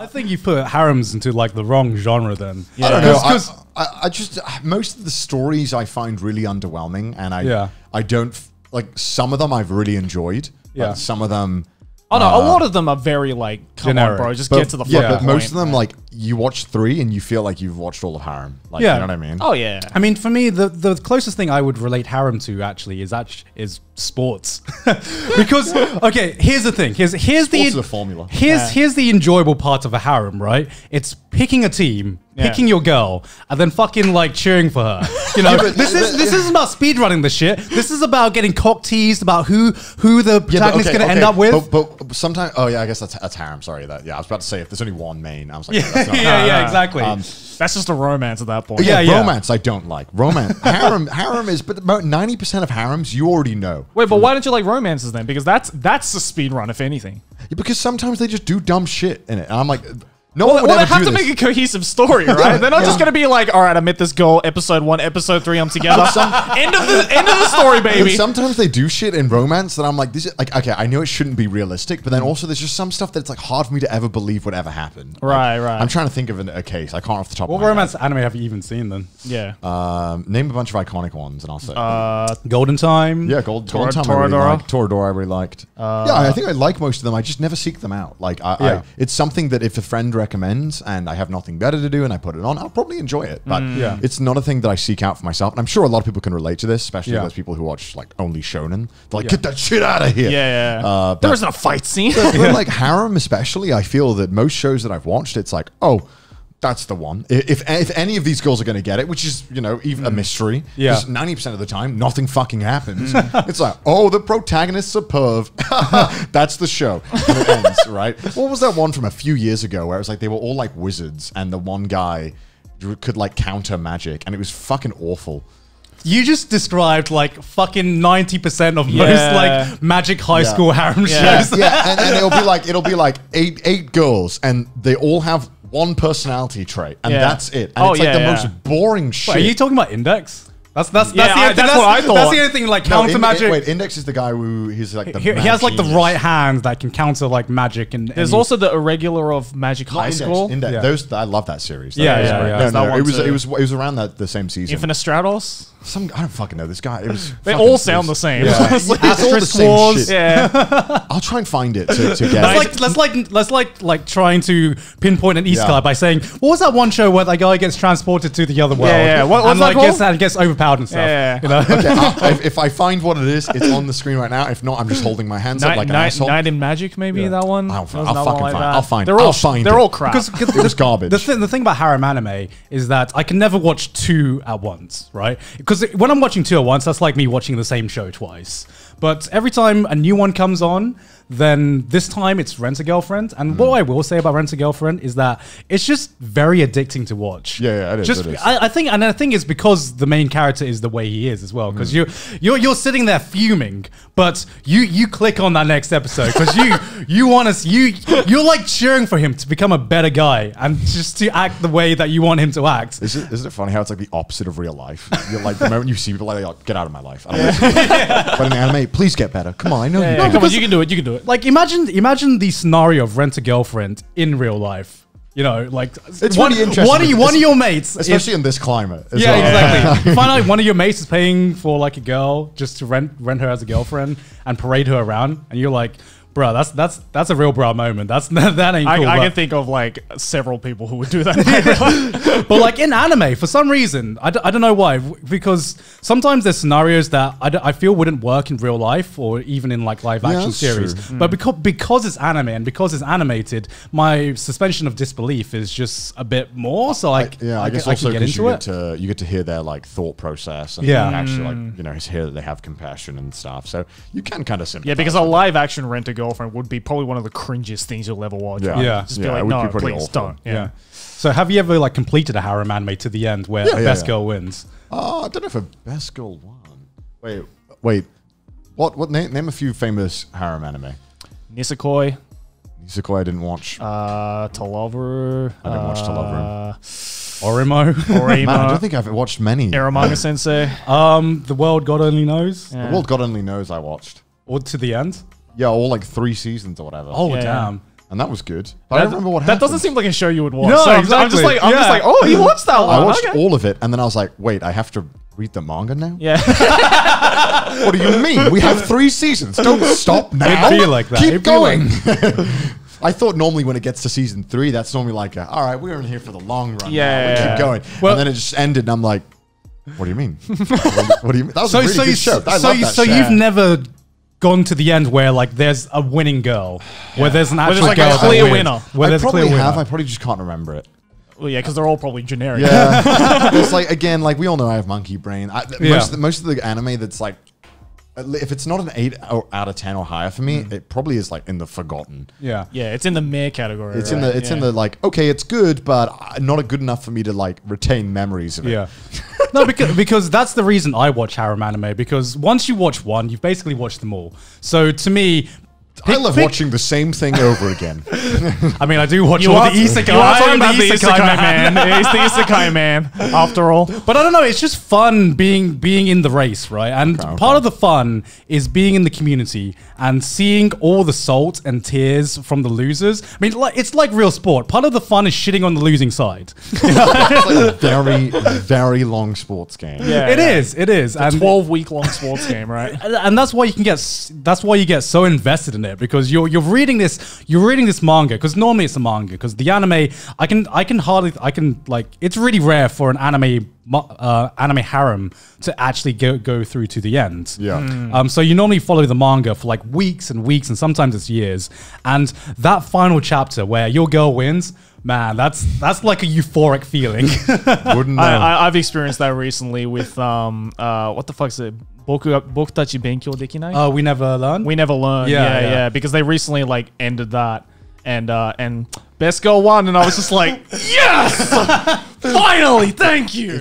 I think you put harems into like the wrong genre then. Yeah. I don't know. I just most of the stories I find really underwhelming, and I don't like some of them I've really enjoyed. Yeah, some of them. Oh no, a lot of them are very like, come on, bro, just get to the fucking point. Most of them, like, you watch 3 and you feel like you've watched all of Harem. Like, you know what I mean? Oh yeah. I mean, for me, the closest thing I would relate Harem to actually is sports, because okay, here's the thing. Here's the formula. Here's the enjoyable part of a harem, right? It's picking a team, picking your girl, and then fucking like cheering for her. You know, this isn't about speedrunning the shit. This is about getting cock teased about who the protagonist is going to end up with. But sometimes, I guess that's harem. Sorry, I was about to say if there's only one main, I was like, exactly. That's just a romance at that point. Romance I don't like. Romance harem is, but about 90% of harems you already know. Wait, but why don't you like romances then? Because that's the speed run, if anything. Yeah, because sometimes they just do dumb shit in it, and I'm like, no one would ever do this. They have to make a cohesive story, right? They're not just going to be like, all right, I met this girl, episode 1, episode 3, I'm together. End of the story, baby. And sometimes they do shit in romance that I'm like, this is like, okay, I know it shouldn't be realistic, but then also there's just some stuff that's like hard for me to ever believe would ever happen. Right. I'm trying to think of a case. I can't off the top of my head. What romance anime have you even seen then? Yeah. Name a bunch of iconic ones and I'll say. Golden Time. Yeah, Golden Time I really liked. Toradora I really liked. I think I like most of them. I just never seek them out. Like, it's something that if a friend recommends and I have nothing better to do and I put it on, I'll probably enjoy it. But it's not a thing that I seek out for myself. And I'm sure a lot of people can relate to this, especially those people who watch like only shonen. They're like, get that shit out of here. Yeah. There isn't a fight scene. but like Harem especially, I feel that most shows that I've watched, it's like, oh, that's the one. If any of these girls are going to get it, which is, you know, even a mystery, because 90% of the time, nothing fucking happens. It's like, oh, the protagonist's a perv. That's the show. And it ends, right? What was that one from a few years ago where it was like they were all like wizards and the one guy could like counter magic and it was fucking awful. You just described like fucking 90% of most like magic high school harem shows. And it'll be like eight girls and they all have one personality trait, and that's it. And it's like the most boring shit. Wait, are you talking about Index? That's what I thought. That's the only thing, like counter magic. Wait, Index is the guy who he's like the he has like the right hand that can counter like magic. And there's also the irregular of Magic High School. Index. Those I love that series. Yeah. No, it was around the same season. Infinite Stratos. I don't fucking know this guy. It was. They all sound the same. Yeah. It's all the same shit. Yeah. I'll try and find it to get. Let's like trying to pinpoint an Isekai by saying, what was that one show where that guy gets transported to the other world? Yeah. What's that called? And gets overpowered and stuff. Yeah. You know? Okay, if I find what it is, it's on the screen right now. If not, I'm just holding my hands up like an asshole. Night in Magic, maybe that one. I'll find it. They're all crap. It was garbage. The thing about harem anime is that I can never watch 2 at once, right? Because when I'm watching 2 at once, that's like me watching the same show twice. But every time a new one comes on, then this time it's Rent a Girlfriend. And what I will say about Rent a Girlfriend is that it's just very addicting to watch. Yeah, it is. I think it's because the main character is the way he is as well. Because you're sitting there fuming, but you click on that next episode because you're like cheering for him to become a better guy and just to act the way that you want him to act. Isn't it funny how it's like the opposite of real life? You're like the moment you see people like, get out of my life. I don't But in anime, please get better. Come on, I know you. Come on, you can do it. You can do it. Like imagine the scenario of Rent a Girlfriend in real life. You know, like it's really interesting. One of your mates, especially in this climate. Exactly. You find out one of your mates is paying for like a girl just to rent her as a girlfriend and parade her around, and you're like, bro, that's a real bro moment. That ain't cool. I can think of like several people who would do that. But like in anime, for some reason, I don't know why, because sometimes there's scenarios that I feel wouldn't work in real life or even in like live action series. But because it's anime and because it's animated, my suspension of disbelief is just a bit more. So like, I guess also because you get to hear their like thought process and actually like, you know, hear that they have compassion and stuff. So you can kind of sympathize. Yeah, because a live action Rent a Girlfriend would be probably one of the cringiest things you'll ever watch. Just be like, no, please don't. Yeah. So have you ever like completed a harem anime to the end where best girl wins? I don't know if a best girl won. Wait. What name a few famous harem anime? Nisekoi I didn't watch. To Lover. I didn't watch To Lover. Orimo. Man, I don't think I've watched many. Eromanga Sensei. The World God Only Knows. The World God Only Knows I watched. Or To the End. Yeah, all like 3 seasons or whatever. Oh, damn. and that was good. But I don't remember what happened. That doesn't seem like a show you would watch. No, so exactly. I'm just like, oh, he watched that one. I watched Okay. all of it, and then I was like, wait, I have to read the manga now? Yeah. What do you mean? We have 3 seasons. Don't stop now. It'd be like that. Keep It'd be going. I thought normally when it gets to season 3, that's normally like, all right, we're in here for the long run. Yeah. Now. We keep going. Well- and then it just ended, and I'm like, what do you mean? What do you mean? That was a really good show. I love that so show. you've never gone to the end where like there's a winning girl, where there's an actual like, girl a clear that wins, winner. Where I there's a probably clear have. winner. I probably just can't remember it. Well, yeah, because they're all probably generic. Yeah. It's like, again, like we all know I have monkey brain. Yeah. Most of the anime that's like, if it's not an 8 out of 10 or higher for me, it probably is like in the forgotten. Yeah. Yeah, it's in the meh category. It's right? in the like, okay, it's good, but not good enough for me to like retain memories of it. Yeah. No, because that's the reason I watch harem anime, because once you watch one, you've basically watched them all. So to me, I love watching the same thing over again. I mean, I do watch You all are, the isekai. you are I talking am about the isekai man. He's the isekai man, after all. But I don't know. It's just fun being in the race, right? And part of the fun is being in the community and seeing all the salt and tears from the losers. I mean, it's like real sport. Part of the fun is shitting on the losing side. It's like a very, very long sports game. Yeah, It is. It is. A 12-week-long sports game, right? And that's why you can get. That's why you get so invested in it, because you're reading this manga, because normally it's a manga, because the anime I can like, it's really rare for an anime harem to actually go through to the end. Yeah. So you normally follow the manga for like weeks and weeks, and sometimes it's years. And that final chapter where your girl wins, man, that's like a euphoric feeling. Wouldn't know. I've experienced that recently with what the fuck's it? Bokutachi Benkyou Dekinai? We never learn. We never learned. Yeah, Yeah, yeah. because they recently like ended that, and best girl won, and I was just like, yes, finally, thank you.